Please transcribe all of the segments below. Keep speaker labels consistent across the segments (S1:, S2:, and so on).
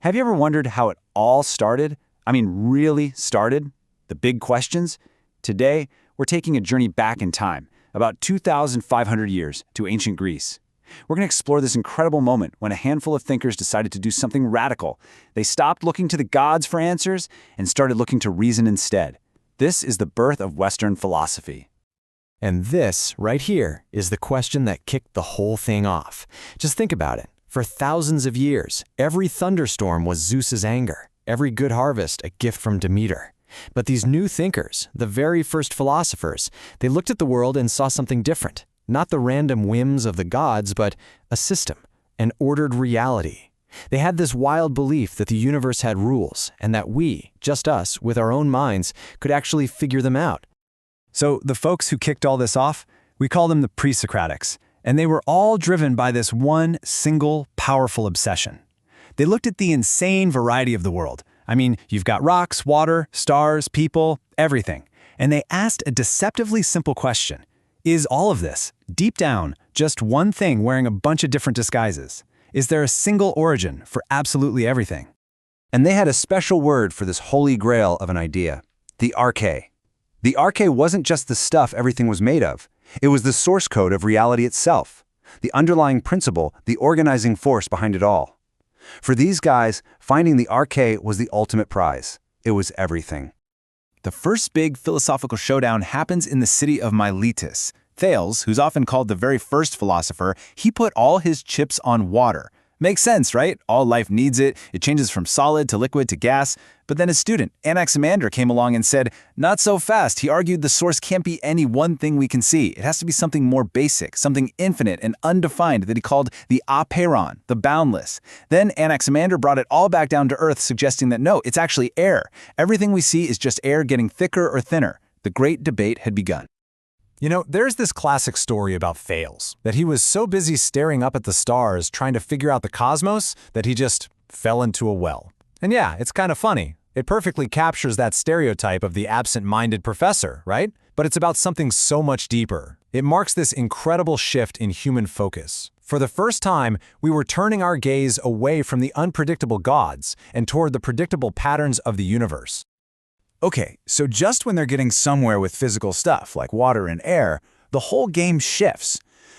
S1: Have you ever wondered how it all started? I mean, really started? The big questions? Today, we're taking a journey back in time, about 2,500 years, to ancient Greece. We're going to explore this incredible moment when a handful of thinkers decided to do something radical. They stopped looking to the gods for answers and started looking to reason instead. This is the birth of Western philosophy.
S2: And this, right here, is the question that kicked the whole thing off. Just think about it. For thousands of years, every thunderstorm was Zeus's anger, every good harvest a gift from Demeter. But these new thinkers, the very first philosophers, they looked at the world and saw something different. Not the random whims of the gods, but a system, an ordered reality. They had this wild belief that the universe had rules, and that we, just us, with our own minds, could actually figure them out.
S3: So the folks who kicked all this off, we call them the pre-Socratics, and they were all driven by this one single, powerful obsession. They looked at the insane variety of the world. I mean, you've got rocks, water, stars, people, everything. And they asked a deceptively simple question. Is all of this, deep down, just one thing wearing a bunch of different disguises? Is there a single origin for absolutely everything?
S1: And they had a special word for this holy grail of an idea, the arche. The arche wasn't just the stuff everything was made of. It was the source code of reality itself, the underlying principle, the organizing force behind it all. For these guys, finding the arche was the ultimate prize. It was everything.
S4: The first big philosophical showdown happens in the city of Miletus. Thales, who's often called the very first philosopher, he put all his chips on water. Makes sense, right? All life needs it. It changes from solid to liquid to gas. But then his student, Anaximander, came along and said, not so fast. He argued the source can't be any one thing we can see. It has to be something more basic, something infinite and undefined that he called the apeiron, the boundless. Then Anaximander brought it all back down to earth, suggesting that no, it's actually air. Everything we see is just air getting thicker or thinner. The great debate had begun.
S2: You know, there's this classic story about Thales, that he was so busy staring up at the stars trying to figure out the cosmos that he just fell into a well. And yeah, it's kind of funny. It perfectly captures that stereotype of the absent-minded professor, right? But it's about something so much deeper. It marks this incredible shift in human focus. For the first time, we were turning our gaze away from the unpredictable gods and toward the predictable patterns of the universe.
S4: Okay, so just when they're getting somewhere with physical stuff, like water and air, the whole game shifts.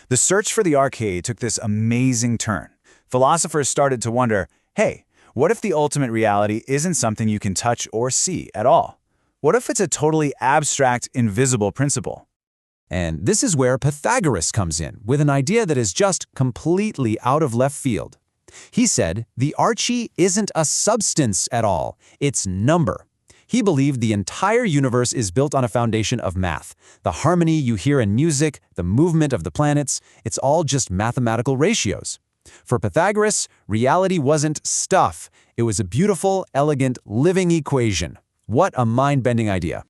S4: The search for the arche took this amazing turn. Philosophers started to wonder, hey, what if the ultimate reality isn't something you can touch or see at all? What if it's a totally abstract, invisible principle?
S2: And this is where Pythagoras comes in, with an idea that is just completely out of left field. He said, the arche isn't a substance at all, it's number. He believed the entire universe is built on a foundation of math. The harmony you hear in music, the movement of the planets, it's all just mathematical ratios. For Pythagoras, reality wasn't stuff. It was a beautiful, elegant, living equation. What a mind-bending idea.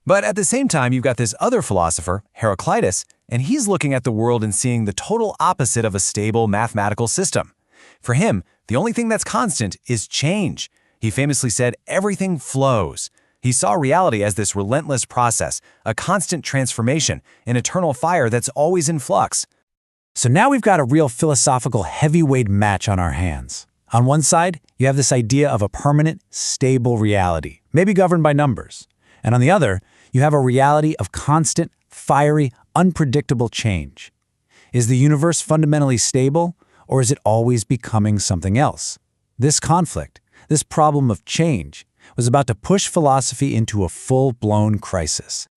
S4: But at the same time, you've got this other philosopher, Heraclitus, and he's looking at the world and seeing the total opposite of a stable mathematical system. For him, the only thing that's constant is change. He famously said, everything flows. He saw reality as this relentless process, a constant transformation, an eternal fire that's always in flux.
S3: So now we've got a real philosophical heavyweight match on our hands. On one side, you have this idea of a permanent, stable reality, maybe governed by numbers. And on the other, you have a reality of constant, fiery, unpredictable change. Is the universe fundamentally stable, or is it always becoming something else? This conflict, this problem of change, was about to push philosophy into a full-blown crisis.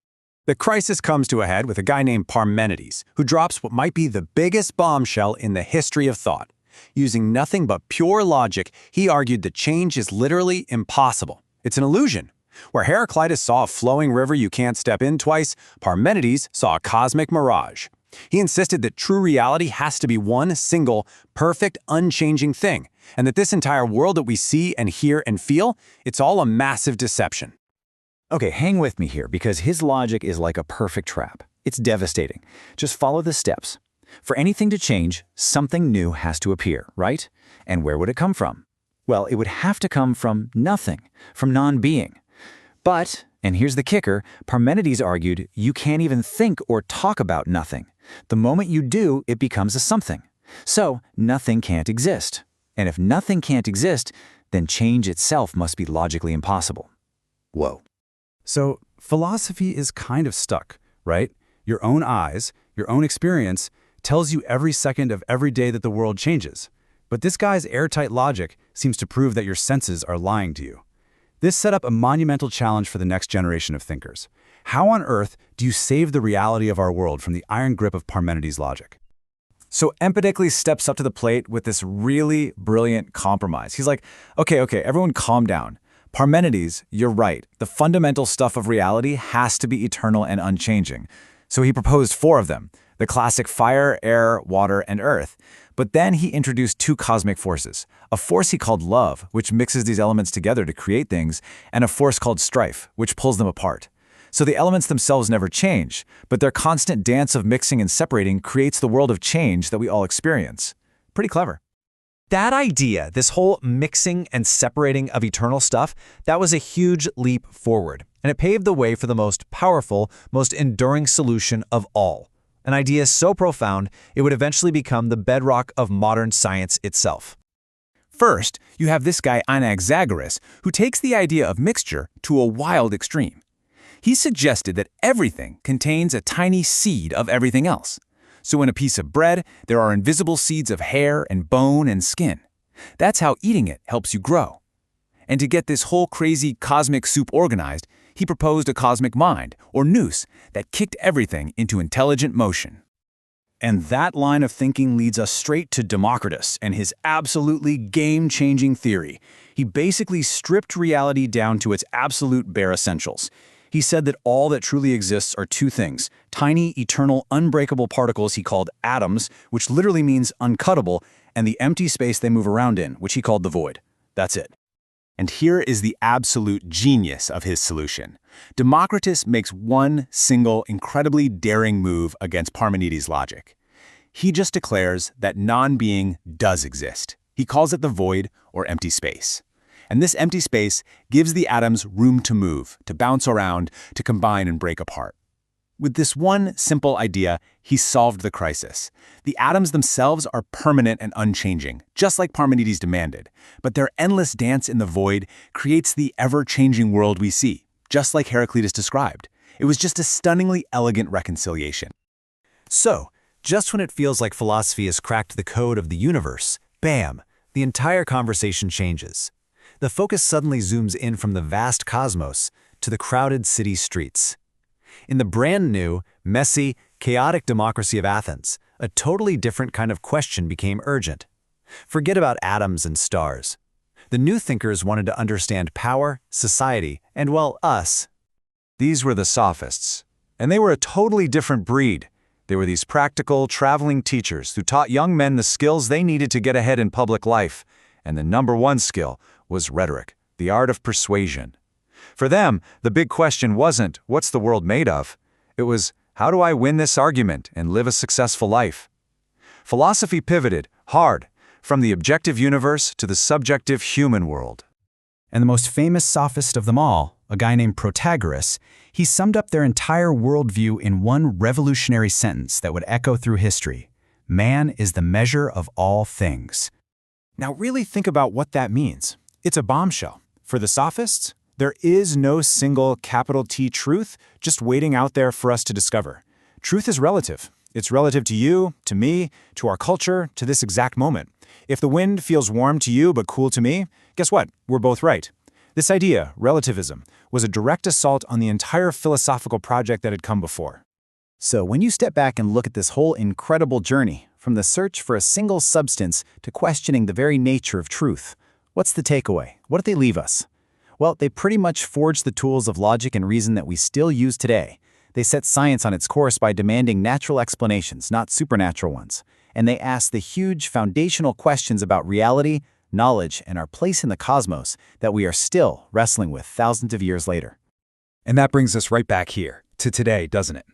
S1: The crisis comes to a head with a guy named Parmenides, who drops what might be the biggest bombshell in the history of thought. Using nothing but pure logic, he argued that change is literally impossible. It's an illusion. Where Heraclitus saw a flowing river you can't step in twice, Parmenides saw a cosmic mirage. He insisted that true reality has to be one single, perfect, unchanging thing, and that this entire world that we see and hear and feel, it's all a massive deception.
S5: Okay, hang with me here, because his logic is like a perfect trap. It's devastating. Just follow the steps. For anything to change, something new has to appear, right? And where would it come from? Well, it would have to come from nothing, from non-being. But, and here's the kicker, Parmenides argued, you can't even think or talk about nothing. The moment you do, it becomes a something. So, nothing can't exist. And if nothing can't exist, then change itself must be logically impossible. Whoa.
S6: So philosophy is kind of stuck, right? Your own eyes, your own experience, tells you every second of every day that the world changes. But this guy's airtight logic seems to prove that your senses are lying to you. This set up a monumental challenge for the next generation of thinkers. How on earth do you save the reality of our world from the iron grip of Parmenides' logic?
S4: So Empedocles steps up to the plate with this really brilliant compromise. He's like, okay, everyone calm down. Parmenides, you're right. The fundamental stuff of reality has to be eternal and unchanging. So he proposed 4 of them, the classic fire, air, water, and earth. But then he introduced 2 cosmic forces, a force he called love, which mixes these elements together to create things, and a force called strife, which pulls them apart. So the elements themselves never change, but their constant dance of mixing and separating creates the world of change that we all experience. Pretty clever.
S1: That idea, this whole mixing and separating of eternal stuff, that was a huge leap forward, and it paved the way for the most powerful, most enduring solution of all. An idea so profound, it would eventually become the bedrock of modern science itself.
S4: First, you have this guy Anaxagoras, who takes the idea of mixture to a wild extreme. He suggested that everything contains a tiny seed of everything else. So in a piece of bread, there are invisible seeds of hair and bone and skin. That's how eating it helps you grow. And to get this whole crazy cosmic soup organized, he proposed a cosmic mind, or nous, that kicked everything into intelligent motion.
S6: And that line of thinking leads us straight to Democritus and his absolutely game-changing theory. He basically stripped reality down to its absolute bare essentials. He said that all that truly exists are 2 things, tiny, eternal, unbreakable particles he called atoms, which literally means uncuttable, and the empty space they move around in, which he called the void. That's it.
S4: And here is the absolute genius of his solution. Democritus makes one single, incredibly daring move against Parmenides' logic. He just declares that non-being does exist. He calls it the void, or empty space. And this empty space gives the atoms room to move, to bounce around, to combine and break apart. With this one simple idea, he solved the crisis. The atoms themselves are permanent and unchanging, just like Parmenides demanded, but their endless dance in the void creates the ever-changing world we see, just like Heraclitus described. It was just a stunningly elegant reconciliation.
S1: So, just when it feels like philosophy has cracked the code of the universe, bam, the entire conversation changes. The focus suddenly zooms in from the vast cosmos to the crowded city streets. In the brand new, messy, chaotic democracy of Athens, a totally different kind of question became urgent. Forget about atoms and stars. The new thinkers wanted to understand power, society, and, well, us.
S4: These were the sophists, and they were a totally different breed. They were these practical, traveling teachers who taught young men the skills they needed to get ahead in public life, and the number one skill was rhetoric, the art of persuasion. For them, the big question wasn't, what's the world made of? It was, how do I win this argument and live a successful life? Philosophy pivoted, hard, from the objective universe to the subjective human world.
S6: And the most famous sophist of them all, a guy named Protagoras, he summed up their entire worldview in one revolutionary sentence that would echo through history. Man is the measure of all things.
S4: Now really think about what that means. It's a bombshell. For the sophists, there is no single capital T truth just waiting out there for us to discover. Truth is relative. It's relative to you, to me, to our culture, to this exact moment. If the wind feels warm to you but cool to me, guess what? We're both right. This idea, relativism, was a direct assault on the entire philosophical project that had come before.
S5: So when you step back and look at this whole incredible journey, from the search for a single substance to questioning the very nature of truth, what's the takeaway? What do they leave us? Well, they pretty much forged the tools of logic and reason that we still use today. They set science on its course by demanding natural explanations, not supernatural ones. And they asked the huge foundational questions about reality, knowledge, and our place in the cosmos that we are still wrestling with thousands of years later.
S6: And that brings us right back here, to today, doesn't it?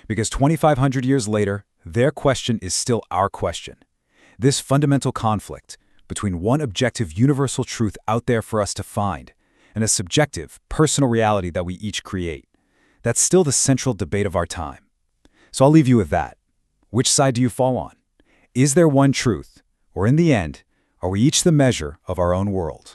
S6: Because 2,500 years later, their question is still our question. This fundamental conflict between one objective universal truth out there for us to find and a subjective, personal reality that we each create. That's still the central debate of our time. So I'll leave you with that. Which side do you fall on? Is there one truth? Or in the end, Are we each the measure of our own world?